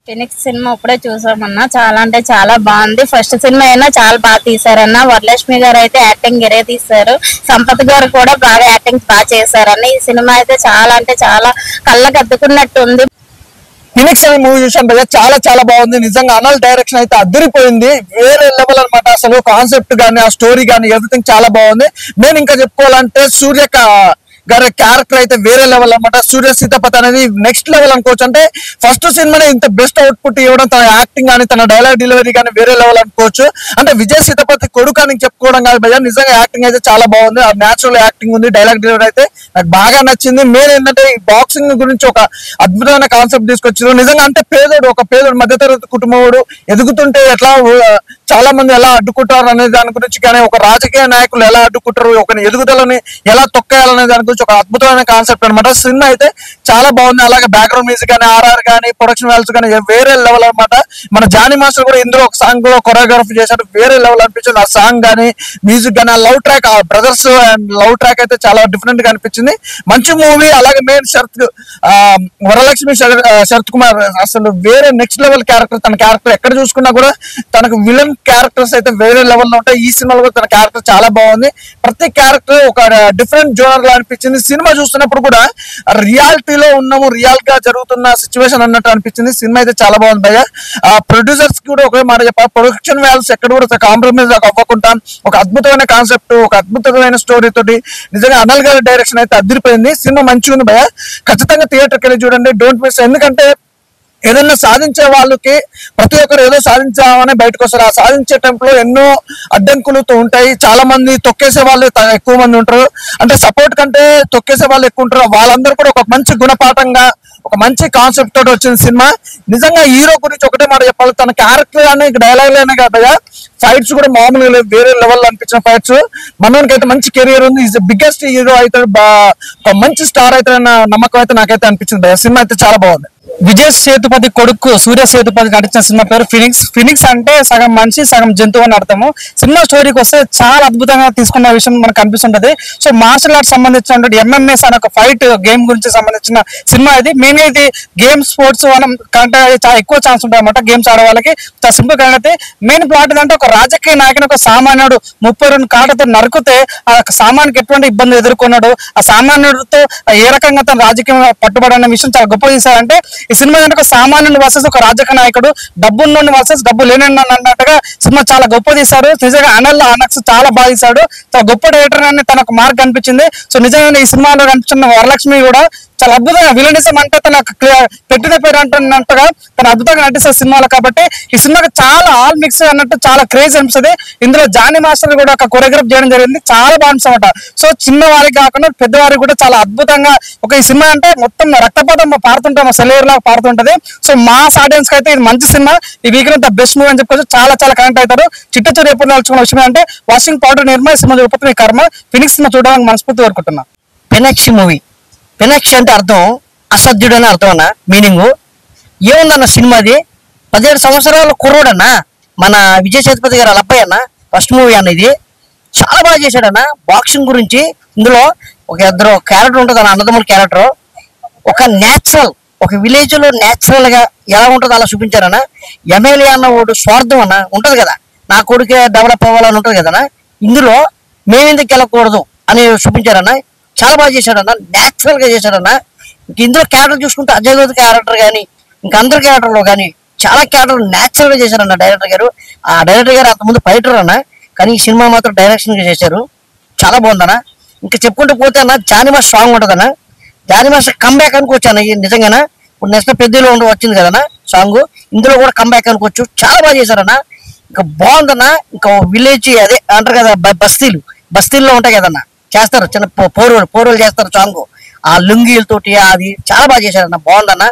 Phoenix cinema ఇప్పుడే చూసామన్నా. చాలా అంటే చాలా బాగుంది. ఫస్ట్ సినిమా అయినా చాలా బాగా తీసారన్న. వరలక్ష్మి గారు అయితే యాక్టింగ్ గిరే తీశారు. సంపత్ గారు కూడా బాగా యాక్టింగ్ బాగా చేశారన్న. ఈ సినిమా అయితే చాలా అంటే చాలా కళ్ళకు అద్దుకున్నట్టు ఉంది. ఫినిక్స్ అనే మూవీ చూసాను భయ్య, చాలా చాలా బాగుంది. నిజంగా అనల్ డైరెక్షన్ అయితే అదిరిపోయింది. వేరే లెవెల్ అనమాట. అసలు కాన్సెప్ట్ గానీ ఆ స్టోరీ గానీ ఎవ్రీథింగ్ చాలా బాగుంది. నేను ఇంకా చెప్పుకోవాలంటే సూర్య గారి క్యారెక్టర్ అయితే వేరే లెవెల్ అనమాట. సూర్య సీతాపతి అనేది నెక్స్ట్ లెవెల్ అనుకోవచ్చు. అంటే ఫస్ట్ సినిమానే ఇంత బెస్ట్ అవుట్పుట్ ఇవ్వడం, తన యాక్టింగ్ కానీ తన డైలాగ్ డెలివరీ కానీ వేరే లెవెల్ అనుకోవచ్చు. అంటే విజయ్ సీతాపతి కొడుకు అని చెప్పుకోవడం కాదు భయ్య, నిజంగా యాక్టింగ్ అయితే చాలా బాగుంది. ఆ న్యాచురల్ యాక్టింగ్ ఉంది. డైలాగ్ డెలివరీ అయితే నాకు బాగా నచ్చింది. మెయిన్ ఏంటంటే ఈ బాక్సింగ్ గురించి ఒక అద్భుతమైన కాన్సెప్ట్ తీసుకొచ్చారు. నిజంగా అంటే ఒక పేదోడు మధ్యతరగతి కుటుంబోడు ఎదుగుతుంటే ఎట్లా చాలా మంది ఎలా అడ్డుకుంటారు అనే దాని గురించి, కానీ ఒక రాజకీయ నాయకులు ఎలా అడ్డుకుంటారు, ఒక ఎదుగుదలని ఎలా తొక్కేయాలనే దాని గురించి ఒక అద్భుతమైన కాన్సెప్ట్ అనమాట. సినిమా అయితే చాలా బాగుంది. అలాగే బ్యాక్గ్రౌండ్ మ్యూజిక్ కానీ ఆర్ఆర్ కానీ ప్రొడక్షన్ వాల్యూస్ కానీ వేరే లెవెల్ అనమాట. మన జానీ మాస్టర్ కూడా ఇందులో ఒక సాంగ్ లో కొరియోగ్రఫీ చేశాడు. వేరే లెవెల్ అనిపించింది. ఆ సాంగ్ కానీ మ్యూజిక్ కానీ ఆ లవ్ ట్రాక్, ఆ బ్రదర్స్ అండ్ లవ్ ట్రాక్ అయితే చాలా డిఫరెంట్ గా అనిపించింది. మంచి మూవీ. అలాగే మెయిన్ వరలక్ష్మి శరత్ కుమార్ అసలు వేరే నెక్స్ట్ లెవెల్ క్యారెక్టర్. తన క్యారెక్టర్ ఎక్కడ చూసుకున్నా కూడా తనకు విలన్ క్యారెక్టర్స్ అయితే వేరే లెవెల్లో ఉంటాయి. ఈ సినిమాలో కూడా తన క్యారెక్టర్ చాలా బాగుంది. ప్రతి క్యారెక్టర్ ఒక డిఫరెంట్ జోనర్ లా అనిపించింది. సినిమా చూస్తున్నప్పుడు కూడా రియాలిటీలో ఉన్నాము, రియల్ గా జరుగుతున్న సిచ్యువేషన్ అన్నట్టు అనిపించింది. సినిమా అయితే చాలా బాగుంది భయ్య. ప్రొడ్యూసర్స్ కూడా ఒకే మాట చెప్పాలి, ప్రొడక్షన్ వాల్యూస్ ఎక్కడ కూడా కాంప్రమైజ్ అవ్వకుండా ఒక అద్భుతమైన కాన్సెప్ట్, ఒక అద్భుతమైన స్టోరీ తోటి నిజంగా అనల్ గారి డైరెక్షన్ అయితే అదిరిపోయింది. సినిమా మంచిగా ఉంది భయ్య. ఖచ్చితంగా థియేటర్కి వెళ్ళి చూడండి, డోంట్ మిస్. ఎందుకంటే ఏదైనా సాధించే వాళ్ళకి ప్రతి ఒక్కరు ఏదో సాధించామని బయటకు వస్తారు. ఆ సాధించే టైంలో ఎన్నో అడ్డంకులతో ఉంటాయి. చాలా మంది తొక్కేసే వాళ్ళు ఎక్కువ మంది ఉంటారు. అంటే సపోర్ట్ కంటే తొక్కేసే వాళ్ళు ఎక్కువ ఉంటారు. వాళ్ళందరూ కూడా ఒక మంచి గుణపాఠంగా ఒక మంచి కాన్సెప్ట్ తోటి వచ్చిన సినిమా. నిజంగా హీరో గురించి ఒకటే మాట చెప్పాలి, తన క్యారెక్టర్ కానీ డైలాగ్లేనే కదా, ఫైట్స్ కూడా మామూలుగా వేరే లెవెల్ అనిపించిన ఫైట్స్. మనోనికి అయితే మంచి కెరియర్ ఉంది. ఈజ్ బిగ్గెస్ట్ హీరో అయితే, ఒక మంచి స్టార్ అయితే నమ్మకం అయితే నాకైతే అనిపించింది. సినిమా అయితే చాలా బాగుంది. విజయ్ సేతుపతి కొడుకు సూర్య సేతుపతి నటించిన సినిమా పేరు ఫినిక్స్. ఫినిక్స్ అంటే సగం మనిషి సగం జంతువు అని అర్థము. సినిమా స్టోరీకి వస్తే చాలా అద్భుతంగా తీసుకున్న విషయం మనకు కనిపిస్తుంటది. సో మార్షల్ ఆర్ట్స్ సంబంధించిన ఎంఎంఎస్ అనే ఒక ఫైట్ గేమ్ గురించి సంబంధించిన సినిమా ఇది. మెయిన్ గా ఇది గేమ్ స్పోర్ట్స్ కంటే చాలా ఎక్కువ ఛాన్స్ ఉంటాయి అన్నమాట. గేమ్స్ ఆడే వాళ్ళకి చాలా సింపుల్ గా అయితే మెయిన్ ప్లాట్ ఏంటంటే ఒక రాజకీయ నాయకుని ఒక సామాన్యుడు 32 కాటతో నరుకుతే ఆ సామాన్యుడికి ఎటువంటి ఇబ్బంది ఎదుర్కొన్నాడు, ఆ సామాన్యుడితో ఏ రకంగా తన రాజకీయం పట్టుబడి అనే విషయం చాలా గొప్ప తీశారంటే ఈ సినిమా కనుక సామాన్యుని వర్సెస్ ఒక రాజకీయ నాయకుడు, డబ్బున్నోని వర్సెస్ డబ్బు లేని అన్నట్టుగా సినిమా చాలా గొప్ప తీశాడు. నిజంగా అనక్స్ చాలా బాగా తీశాడు. చాలా గొప్ప డైరెక్టర్ అని తనకు మార్క్ అనిపించింది. సో నిజంగా ఈ సినిమాలో కనిపించిన వరలక్ష్మి కూడా చాలా అద్భుతంగా విలనిజం అంటే తనకు పెట్టిన పేరు అంటున్నట్టుగా తన అద్భుతంగా నటిస్తారు సినిమాలో. కాబట్టి ఈ సినిమాకి చాలా ఆల్ మిక్స్ అన్నట్టు చాలా క్రేజ్ అనిపిస్తుంది. ఇందులో జానీ మాస్టర్ కూడా ఒక కొరియోగ్రాఫ్ చేయడం జరిగింది. చాలా బాగుంటుంది. సో చిన్న వారికి కాకుండా పెద్దవారికి కూడా చాలా అద్భుతంగా ఒక ఈ సినిమా అంటే మొత్తం రక్తపాతం పారుతుంటాం, సెలవుర్ లాగా పారుతుంటది. సో మాస్ ఆడియన్స్ కి అయితే ఇది మంచి సినిమా. ఈ వీక్ ద బెస్ట్ మూవీ అని చెప్పుకోవచ్చు. చాలా చాలా కనెక్ట్ అవుతారు. చిట్టచూరు ఎప్పుడు నడుచుకున్న విషయం అంటే వాషింగ్ పౌడర్ నిర్మా సినిమా చూడకపోతే కర్మ. ఫినిక్స్ సినిమా చూడడానికి మనస్ఫూర్తి కోరుకుంటున్నా. ఫినిక్స్ మూవీ, ఫినిక్స్ అంటే అర్థం అసాధ్యుడు అని అర్థం అన్న. మీనింగ్ ఏముందన్న సినిమాది, 17 సంవత్సరాల కుర్రోడన్న మన విజయ్ సేతుపతి గారు వాళ్ళ అబ్బాయి అన్న. ఫస్ట్ మూవీ అన్న ఇది. చాలా బాగా చేశాడన్న. బాక్సింగ్ గురించి ఇందులో ఒక ఇద్దరు క్యారెక్టర్ ఉంటుంది అన్న, అన్నదమ్ముల క్యారెక్టర్. ఒక న్యాచురల్, ఒక విలేజ్ లో న్యాచురల్ గా ఎలా ఉంటుందో అలా చూపించారన్న. ఎమ్మెల్యే అన్న వాడు స్వార్థం అన్న ఉంటది కదా, నా కొడుకే డెవలప్ అవ్వాలని ఉంటది కదన్నా. ఇందులో మేమెందుకు వెళ్ళకూడదు అని చూపించారన్న. చాలా బాగా చేశాడన్న, న్యాచురల్ గా చేశాడన్న. ఇందులో క్యారెక్టర్ చూసుకుంటే అజయ్ గౌత్ క్యారెక్టర్ కానీ ఇంకా అందరి క్యారెక్టర్లో కానీ చాలా క్యారెక్టర్ న్యాచురల్ గా చేశారన్న డైరెక్టర్ గారు. ఆ డైరెక్టర్ గారు అంతకుముందు ఫైటర్ అన్న, కానీ ఈ సినిమా మాత్రం డైరెక్షన్ గా చేశారు. చాలా బాగుందన్న. ఇంకా చెప్పుకుంటూ పోతే అన్న జానీ మాస్టర్ సాంగ్ ఉంటుందన్న. జానీ మాస్టర్ కంబ్యాక్ అనుకోవచ్చు అన్న. నిజంగానా ఇప్పుడు నెక్స్ట్ పెద్దలో వచ్చింది కదన్నా సాంగ్, ఇందులో కూడా కంబ్యాక్ అనుకోవచ్చు. చాలా బాగా చేశారన్న. ఇంకా బాగుందన్న. ఇంకా విలేజ్ అదే అంటారు కదా, బస్తీల్లో ఉంటాయి కదన్నా, చేస్తారు చిన్న పోరులు చేస్తారు సాంగ్. ఆ లుంగీలతోటి అది చాలా బాగా చేశారన్న. బాగుందన్న.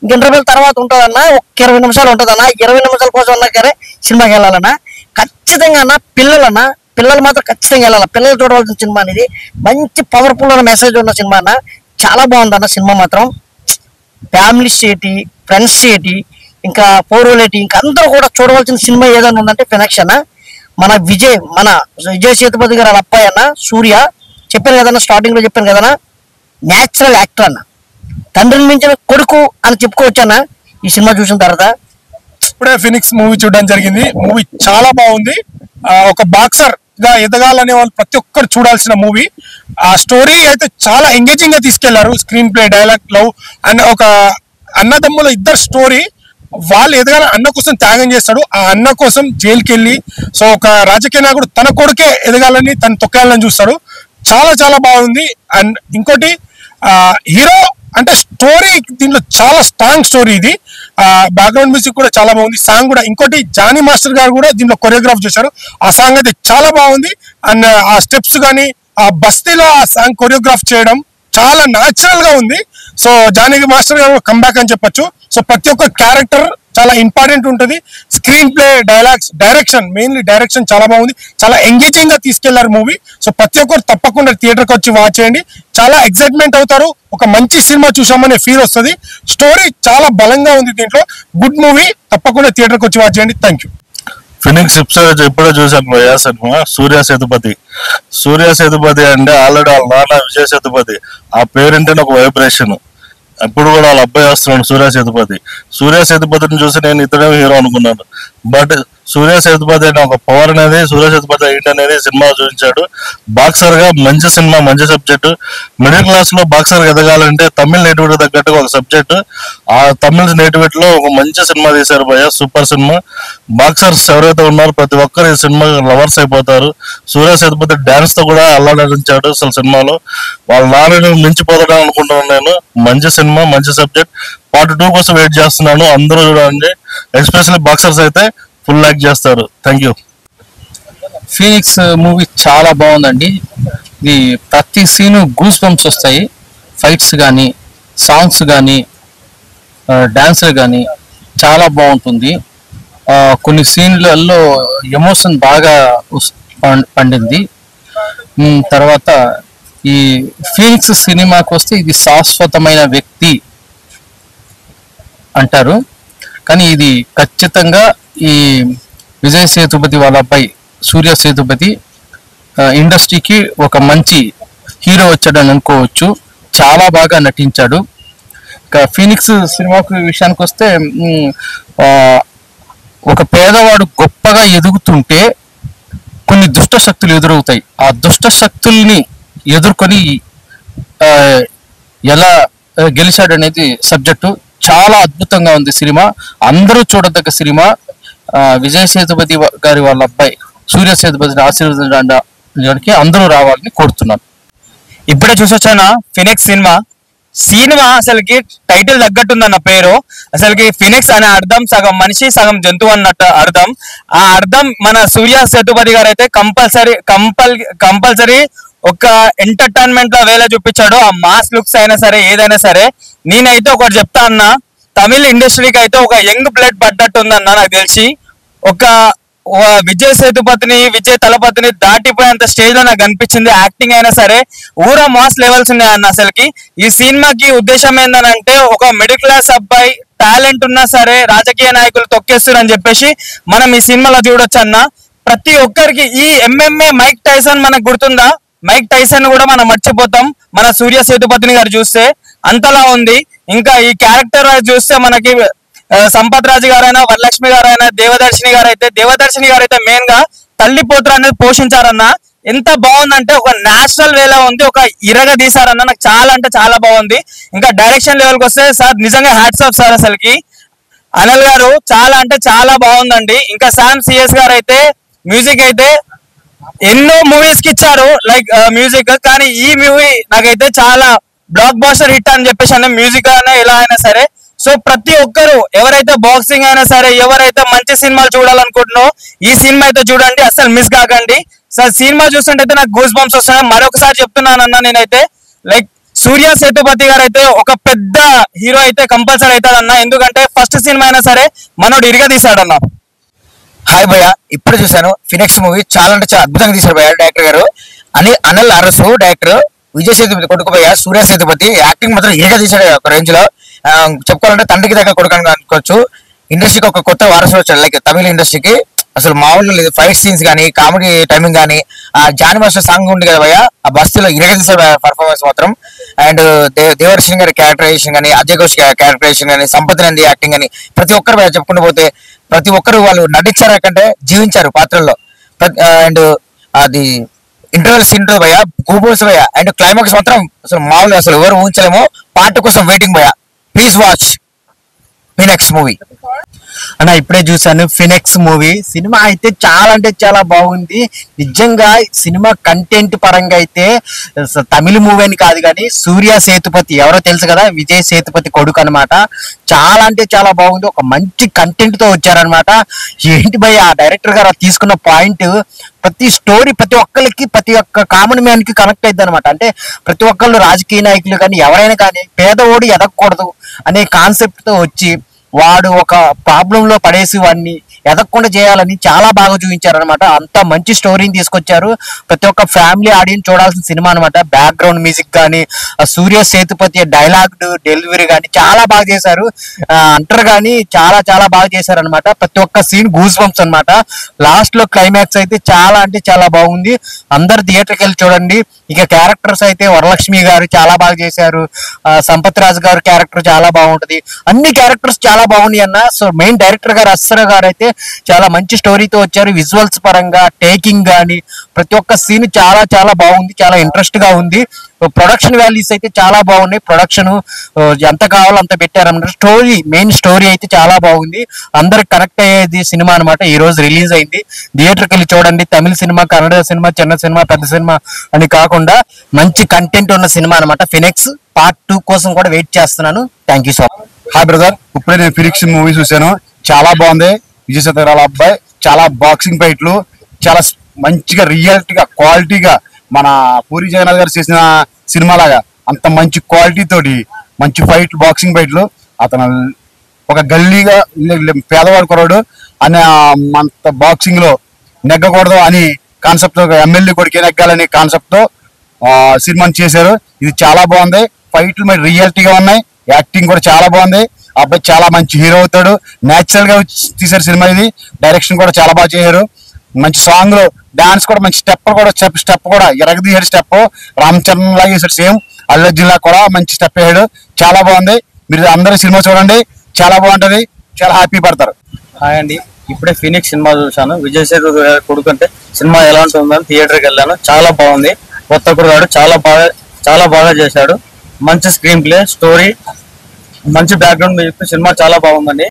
ఇంక ఇంటర్వెల్ తర్వాత ఉంటుందన్న, ఒక 20 నిమిషాలు ఉంటుందన్న. 20 నిమిషాల కోసం అన్నా సరే సినిమాకి వెళ్ళాలన్నా ఖచ్చితంగా అన్న. పిల్లలు మాత్రం ఖచ్చితంగా వెళ్ళాలి. పిల్లలు చూడవలసిన సినిమా అనేది. మంచి పవర్ఫుల్ అన్న మెసేజ్ ఉన్న సినిమా అన్న. చాలా బాగుందన్న సినిమా మాత్రం. ఫ్యామిలీస్ ఏంటి, ఫ్రెండ్స్ ఏంటి, ఇంకా పోరోలేటి, ఇంకా అందరూ కూడా చూడవలసిన సినిమా ఏదైనా ఉందంటే ఫినిక్స్ అన్న. మన విజయ్ సేతుపతి గారు వాళ్ళ అబ్బాయి అన్న సూర్య. చెప్పాను కదన్నా, స్టార్టింగ్ లో చెప్పాను కదన్నా, న్యాచురల్ యాక్టర్ అన్న. తండ్రిని మించిన కొడుకు అని చెప్పుకోవచ్చు అన్న ఈ సినిమా చూసిన తర్వాత. ఇప్పుడే ఫినిక్స్ మూవీ చూడడం జరిగింది. మూవీ చాలా బాగుంది. ఒక బాక్సర్ గా ఎదగాలనే వాళ్ళు ప్రతి ఒక్కరు చూడాల్సిన మూవీ. ఆ స్టోరీ అయితే చాలా ఎంగేజింగ్ గా తీసుకెళ్లారు. Screen play, dialogue, love and ఒక అన్నదమ్ముల ఇద్దరు స్టోరీ. వాళ్ళు ఎదగాల, అన్న కోసం త్యాగం చేస్తాడు. ఆ అన్న కోసం జైలుకి వెళ్ళి సో ఒక రాజకీయ నాయకుడు తన కొడుకే ఎదగాలని తను తొక్కాలని చూస్తాడు. చాలా చాలా బాగుంది. అండ్ ఇంకోటి హీరో అంటే స్టోరీ దీంట్లో చాలా స్ట్రాంగ్ స్టోరీ ఇది. బ్యాక్గ్రౌండ్ మ్యూజిక్ కూడా చాలా బాగుంది. సాంగ్ కూడా ఇంకోటి జానీ మాస్టర్ గారు కూడా దీంట్లో కొరియోగ్రాఫ్ చేశారు. ఆ సాంగ్ అయితే చాలా బాగుంది. అండ్ ఆ స్టెప్స్ కానీ ఆ బస్తీలో ఆ సాంగ్ కొరియోగ్రాఫ్ చేయడం చాలా న్యాచురల్ గా ఉంది. సో జానీ మాస్టర్ గారు కంబ్యాక్ అని చెప్పొచ్చు. సో ప్రతి ఒక్క క్యారెక్టర్ చాలా ఇంపార్టెంట్ ఉంటుంది. Screen play, dialogues, direction, mainly direction చాలా బాగుంది. చాలా ఎంగేజింగ్ గా తీసుకెళ్లారు మూవీ. సో ప్రతి ఒక్కరు తప్పకుండా థియేటర్కి వచ్చి వాచ్ చేయండి. చాలా ఎక్సైట్మెంట్ అవుతారు. ఒక మంచి సినిమా చూసామనే ఫీల్ వస్తుంది. స్టోరీ చాలా బలంగా ఉంది దీంట్లో. Good movie. తప్పకుండా థియేటర్కి వచ్చి వాచ్ చేయండి. Thank you. ఫినిక్స్ ఎప్పుడో చూశాను భయ్యా సినిమా. సూర్య సేతుపతి అంటే ఆల్రెడీ వాళ్ళ నాన్న విజయ్ సేతుపతి. ఆ పేరేంటంటే ఒక వైబ్రేషన్. ఇప్పుడు కూడా వాళ్ళ అబ్బాయి వస్తున్నాడు సూర్య సేతుపతిని చూసి నేను ఇతడే హీరో అనుకున్నాను. బట్ సూర్య సేతుపతి అనే ఒక పవర్ అనేది, సూర్య సేతుపతి ఏంటి అనేది సినిమా చూపించాడు. బాక్సర్ గా మంచి సినిమా, మంచి సబ్జెక్ట్. మిడిల్ క్లాస్ లో బాక్సర్ ఎదగాలంటే తమిళ నేటివిటీ తగ్గట్టుగా ఒక సబ్జెక్ట్. ఆ తమిళ నేటివిటీలో ఒక మంచి సినిమా తీశారు భయ్య. Super cinema. బాక్సర్స్ ఎవరైతే ఉన్నారో ప్రతి ఒక్కరు ఈ సినిమా లవర్స్ అయిపోతారు. సూర్య సేతుపతి డాన్స్ తో కూడా అల్లాడించాడు అసలు సినిమాలో. వాళ్ళ నాన్నని మించిపోతాడని అనుకుంటున్నాను నేను. మంచి సినిమా, మంచి సబ్జెక్ట్. పార్ట్ 2 కోసం వెయిట్ చేస్తున్నాను. అందరూ చూడండి. ఎస్పెషల్లీ బాక్సర్స్ అయితే ఫుల్ లైక్ చేస్తారు. Thank you. ఫీనిక్స్ మూవీ చాలా బాగుందండి. ఇది ప్రతి సీను గూస్ బంప్స్ వస్తాయి. ఫైట్స్ కానీ, సాంగ్స్ కానీ, డాన్సులు కానీ చాలా బాగుంటుంది. కొన్ని సీన్లలో ఎమోషన్ బాగా పండింది. తర్వాత ఈ ఫీనిక్స్ సినిమాకి వస్తే ఇది శాశ్వతమైన వ్యక్తి అంటారు. కానీ ఇది ఖచ్చితంగా ఈ విజయ్ సేతుపతి వాళ్ళ అబ్బాయి సూర్య సేతుపతి ఇండస్ట్రీకి ఒక మంచి హీరో వచ్చాడని అనుకోవచ్చు. చాలా బాగా నటించాడు. ఇక ఫీనిక్స్ సినిమాకు విషయానికి వస్తే ఒక పేదవాడు గొప్పగా ఎదుగుతుంటే కొన్ని దుష్ట శక్తులు ఎదురవుతాయి. ఆ దుష్ట శక్తుల్ని ఎదుర్కొని ఎలా గెలిచాడనేది సబ్జెక్టు. చాలా అద్భుతంగా ఉంది సినిమా. అందరూ చూడదగ్గ సినిమా. విజయ్ సేతుపతి గారి వాళ్ళ అబ్బాయి సూర్య సేతుపతిని ఆశీర్వదించడానికి అందరూ రావాలని కోరుతున్నాను. ఇప్పుడే చూసొచ్చాను ఫినిక్స్ సినిమా అసలుకి టైటిల్ తగ్గట్టుందన్న పేరు. అసలుకి ఫినిక్స్ అనే అర్థం సగం మనిషి సగం జంతువు అన్నట్టు అర్థం. ఆ అర్థం మన సూర్య సేతుపతి గారు అయితే కంపల్సరీ ఒక ఎంటర్టైన్మెంట్ లా వేళ చూపించాడు. ఆ మాస్ లుక్స్ అయినా సరే ఏదైనా సరే. నేనైతే ఒకటి చెప్తా అన్న, తమిళ ఇండస్ట్రీకి అయితే ఒక యంగ్ బ్లడ్ పడ్డట్టు ఉందన్న. నాకు తెలిసి ఒక విజయ్ సేతుపతిని, విజయ్ తలపతిని దాటిపోయేంత స్టేజ్ లో నాకు అనిపించింది. యాక్టింగ్ అయినా సరే ఊరా మాస్ లెవెల్స్ ఉన్నాయన్న. అసలుకి ఈ సినిమాకి ఉద్దేశం ఏంటంటే ఒక మిడిల్ క్లాస్ అబ్బాయి టాలెంట్ ఉన్నా సరే రాజకీయ నాయకులు తొక్కేస్తారు అని చెప్పేసి మనం ఈ సినిమాలో చూడొచ్చు అన్న. ప్రతి ఒక్కరికి ఈ MMA మైక్ టైసన్ మనకు గుర్తుందా? మైక్ టైసన్ కూడా మనం మర్చిపోతాం మన సూర్య సేతుపతిని గారు చూస్తే. అంతలా ఉంది. ఇంకా ఈ క్యారెక్టర్ చూస్తే మనకి సంపత్ రాజు గారైనా, వరలక్ష్మి గారైనా, దేవదర్శిని గారు అయితే మెయిన్ గా తల్లి పోత్ర అనేది పోషించారన్న. ఎంత బాగుందంటే ఒక నేషనల్ వేలా ఉంది. ఒక ఇరగ తీసారన్న. నాకు చాలా అంటే చాలా బాగుంది. ఇంకా డైరెక్షన్ లెవెల్కి వస్తే సార్ నిజంగా హ్యాట్స్ ఆఫ్ సార్. అసలుకి అనిల్ గారు చాలా అంటే చాలా బాగుందండి. ఇంకా శామ్ CS గారు అయితే మ్యూజిక్ అయితే ఎన్నో మూవీస్ కి ఇచ్చారు లైక్ మ్యూజిక్. కానీ ఈ మూవీ నాకైతే చాలా బ్లాక్ బాస్టర్ హిట్ అని చెప్పేసి అన్న. మ్యూజిక్ అయినా ఎలా అయినా సరే. సో ప్రతి ఒక్కరు ఎవరైతే బాక్సింగ్ అయినా సరే, ఎవరైతే మంచి సినిమాలు చూడాలనుకుంటున్నారో ఈ సినిమా అయితే చూడండి. అసలు మిస్ కాకండి. సార్ సినిమా చూస్తుంటే నాకు గూస్ బంప్స్ వస్తున్నాయి. మరొకసారి చెప్తున్నానన్నా, నేనైతే లైక్ సూర్య సేతుపతి గారు అయితే ఒక పెద్ద హీరో అయితే కంపల్సరీ అవుతాడన్న. ఎందుకంటే ఫస్ట్ సినిమా అయినా సరే మనోడు ఇరిగా తీసాడన్న. హాయ్ భయ్య, ఇప్పుడు చూసాను ఫినిక్స్ మూవీ. చాలా అంటే చాలా అద్భుతంగా తీశారు భయ్య డైరెక్టర్ గారు. అనిల్ అరసు డైరెక్టర్. విజయ్ సేతుపతి కొడుకు భయ్య సూర్య సేతుపతి. యాక్టింగ్ మాత్రం ఏగా తీశాడు ఒక రేంజ్ లో. చెప్పుకోవాలంటే తండ్రికి దగ్గర కొడుకు అని అనుకోవచ్చు. ఇండస్ట్రీకి ఒక కొత్త వారసుడు వచ్చాడు లైక్ తమిళ ఇండస్ట్రీకి. అసలు మామూలు లేదు. ఫైట్ సీన్స్ కానీ, కామెడీ టైమింగ్ కానీ, ఆ జానీ మాస్టర్ సాంగ్ ఉంది కదా భయ్య, ఆ బస్తీలో ఇరగదీశారు పర్ఫార్మెన్స్ మాత్రం. అండ్ దేవదర్శిని గారి క్యారెక్టరైజేషన్ కానీ, అజయ్ ఘోష్ క్యారెక్టరైజేషన్ కానీ, సంపత్ నంది యాక్టింగ్ కానీ, ప్రతి ఒక్కరు చెప్పుకుంటూ పోతే ప్రతి ఒక్కరు వాళ్ళు నటించారు కంటే జీవించారు పాత్రల్లో. అండ్ అది ఇంటర్వెల్ సీన్ ఉంటుంది భయ్య, గూబోల్స్ భయ్య. అండ్ క్లైమాక్స్ మాత్రం అసలు మామూలు, అసలు ఎవరు ఊహించలేమో. పార్ట్ కోసం వెయిటింగ్ భయ్య. Please watch Phoenix movie. అన్న ఇప్పుడే చూసాను ఫినిక్స్ మూవీ. సినిమా అయితే చాలా అంటే చాలా బాగుంది నిజంగా. సినిమా కంటెంట్ పరంగా అయితే తమిళ మూవీ అని కాదు కానీ సూర్య సేతుపతి ఎవరో తెలుసు కదా, విజయ్ సేతుపతి కొడుకు అనమాట. చాలా అంటే చాలా బాగుంది. ఒక మంచి కంటెంట్ తో వచ్చారనమాట. ఏంటి భయ్ ఆ డైరెక్టర్ గారు తీసుకున్న పాయింట్, ప్రతి స్టోరీ ప్రతి ఒక్కరికి, ప్రతి ఒక్క కామన్ మ్యాన్ కి కనెక్ట్ అయింది అనమాట. అంటే ప్రతి ఒక్కళ్ళు రాజకీయ నాయకులు కానీ ఎవరైనా కానీ పేదవాడు ఎదగకూడదు అనే కాన్సెప్ట్ తో వచ్చి వాడు ఒక ప్రాబ్లం లో పడేసి వాడిని ఎదగకుండా చేయాలని చాలా బాగా చూపించారనమాట. అంత మంచి స్టోరీని తీసుకొచ్చారు. ప్రతి ఒక్క ఫ్యామిలీ ఆడియన్స్ చూడాల్సిన సినిమా అనమాట. బ్యాక్గ్రౌండ్ మ్యూజిక్ కానీ, సూర్య సేతుపతి డైలాగ్ డెలివరీ కానీ చాలా బాగా చేశారు. అంటారు కానీ చాలా చాలా బాగా చేశారు అనమాట. ప్రతి ఒక్క సీన్ గూస్ బంప్స్ అనమాట. లాస్ట్ లో క్లైమాక్స్ అయితే చాలా అంటే చాలా బాగుంది. అందరు థియేటర్కి వెళ్ళి చూడండి. ఇక క్యారెక్టర్స్ అయితే వరలక్ష్మి గారు చాలా బాగా చేశారు. సంపత్ రాజు గారు క్యారెక్టర్ చాలా బాగుంటది. అన్ని క్యారెక్టర్స్ చాలా బాగున్నాయి అన్న. సో మెయిన్ డైరెక్టర్ గారు అస్సర గారు అయితే చాలా మంచి స్టోరీతో వచ్చారు. విజువల్స్ పరంగా, టేకింగ్ గానీ ప్రతి ఒక్క సీన్ చాలా చాలా బాగుంది. చాలా ఇంట్రెస్ట్ గా ఉంది. ప్రొడక్షన్ వాల్యూస్ అయితే చాలా బాగున్నాయి. ప్రొడక్షన్ ఎంత కావాలో అంత పెట్టారన్నమాట. స్టోరీ, మెయిన్ స్టోరీ అయితే చాలా బాగుంది. అందరికి కనెక్ట్ అయ్యేది సినిమా అనమాట. ఈ రోజు రిలీజ్ అయింది. థియేటర్కి వెళ్ళి చూడండి. తమిళ సినిమా, కన్నడ సినిమా, చిన్న సినిమా, పెద్ద సినిమా అని కాకుండా మంచి కంటెంట్ ఉన్న సినిమా అనమాట. ఫినిక్స్ పార్ట్ 2 కోసం కూడా వెయిట్ చేస్తున్నాను. Thank you so much. Hi brother, ఇప్పుడే నేను ఫినిక్స్ మూవీ చూశాను. చాలా బాగుంది. విజయ్ సేతుపతి అబ్బాయి చాలా బాక్సింగ్ ఫైట్లు చాలా మంచిగా రియాలిటీగా క్వాలిటీగా మన పూరి జగన్నాథ్ గారు చేసిన సినిమా లాగా అంత మంచి క్వాలిటీ తోటి మంచి ఫైట్లు, బాక్సింగ్ ఫైట్లు. అతను ఒక గల్లీగా పేదవాడు కొరడు అనే అంత బాక్సింగ్ లో నెగ్గకూడదు అని కాన్సెప్ట్ తో, ఎమ్మెల్యే కొడుకే నెగ్గాలనే కాన్సెప్ట్ తో సినిమాని చేశారు. ఇది చాలా బాగుంది. ఫైట్లు మరి రియాలిటీగా ఉన్నాయి. యాక్టింగ్ కూడా చాలా బాగుంది. అబ్బాయి చాలా మంచి హీరో అవుతాడు. నేచురల్ గా తీశారు సినిమా. ఇది డైరెక్షన్ కూడా చాలా బాగా చేశారు. మంచి సాంగ్ లో డాన్స్ కూడా మంచి స్టెప్ కూడా ఎరగదీశాడు. స్టెప్ రామ్ చరణ్ లాగా వేసాడు. సేమ్ అల్లు అర్జున్ లా కూడా మంచి స్టెప్ వేసాడు. చాలా బాగుంది. మీరు అందరూ సినిమా చూడండి, చాలా బాగుంటది. చాలా హ్యాపీ పడతారు. హాయ్ అండి, ఇప్పుడే ఫినిక్స్ సినిమా చూసాను. విజయ్ సేతుపతి కొడుకు అంటే సినిమా ఎలా ఉంటుందని థియేటర్కి వెళ్ళాను. చాలా బాగుంది. కొత్త కుర్రాడు చాలా బాగా చేశాడు. మంచి స్క్రీన్ ప్లే, స్టోరీ, మంచి బ్యాక్గ్రౌండ్ మ్యూజిక్. సినిమా చాలా బాగుందండి.